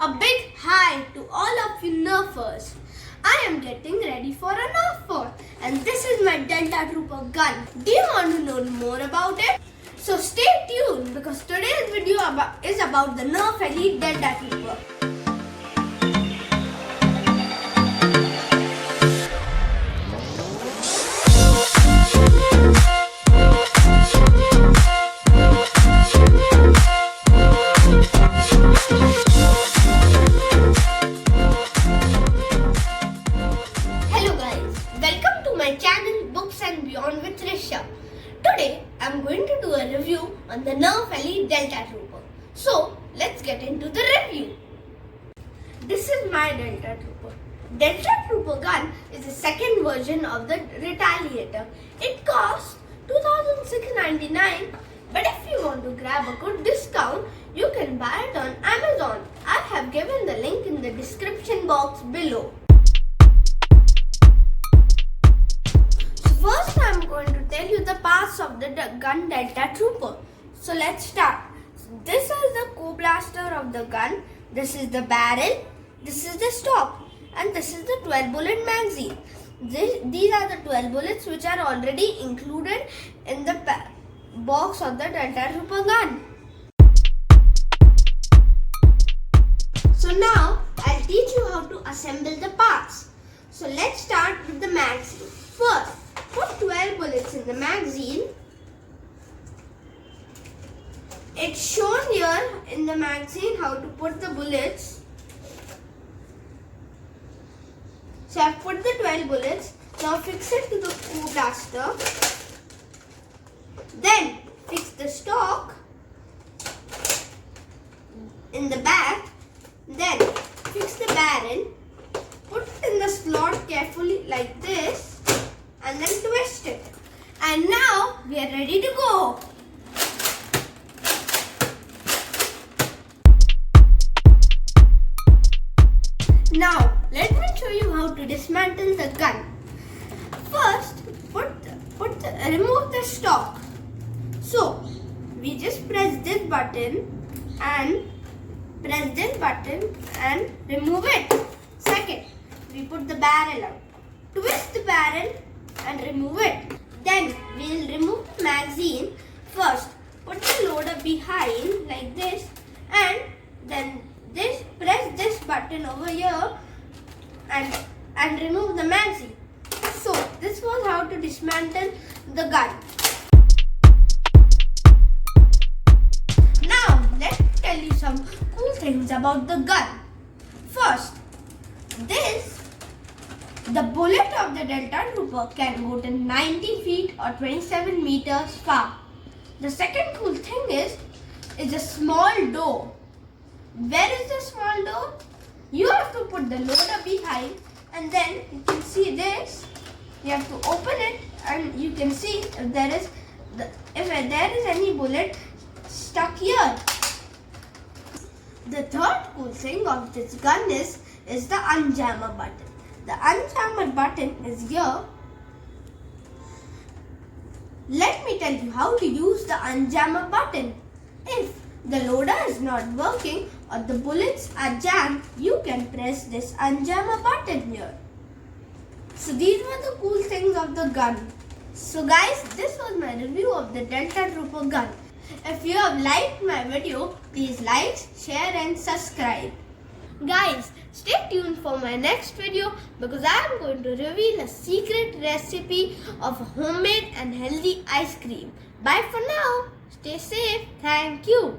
A big hi to all of you Nerfers. I am getting ready for a Nerf war and this is my Delta Trooper gun. Do you want to know more about it? So stay tuned because today's video is about the Nerf Elite Delta Trooper. Welcome to my channel Books and Beyond with Hrishabh. Today I am going to do a review on the Nerf Elite Delta Trooper. So let's get into the review. This is my Delta Trooper. Delta Trooper gun is the second version of the Retaliator. It costs $2,699, but if you want to grab a good discount, you can buy it on Amazon. I have given the link in the description box below. First, I am going to tell you the parts of the gun Delta Trooper. So let's start. This is the co-blaster of the gun. This is the barrel. This is the stock. And this is the 12 bullet magazine. These are the 12 bullets which are already included in the box of the Delta Trooper gun. So now, I'll teach you how to assemble the parts. So let's start with the magazine. First, put 12 bullets in the magazine. It's shown here in the magazine how to put the bullets. So I've put the 12 bullets. Now fix it to the co-blaster. Then fix the stock in the back. Then fix the barrel. Put it in the slot carefully like this. And then twist it. And now we are ready to go. Now let me show you how to dismantle the gun. First, remove the stock. So we just press this button and remove it. Second, we put the barrel out. Twist the barrel and remove it. Then we will remove the magazine. First, put the loader behind like this and then press this button over here and remove the magazine. So this was how to dismantle the gun. Now let me tell you some cool things about the gun. First, the bullet of the Delta Trooper can go to 90 feet or 27 meters far. The second cool thing is a small door. Where is the small door? You have to put the loader behind and then you can see this. You have to open it and you can see if there is any bullet stuck here. The third cool thing of this gun is the unjammer button. The unjammer button is here. Let me tell you how to use the unjammer button. If the loader is not working or the bullets are jammed, you can press this unjammer button here. So these were the cool things of the gun. So guys, this was my review of the Delta Trooper gun. If you have liked my video, please like, share and subscribe. Guys, stay tuned for my next video because I am going to reveal a secret recipe of homemade and healthy ice cream. Bye for now. Stay safe. Thank you.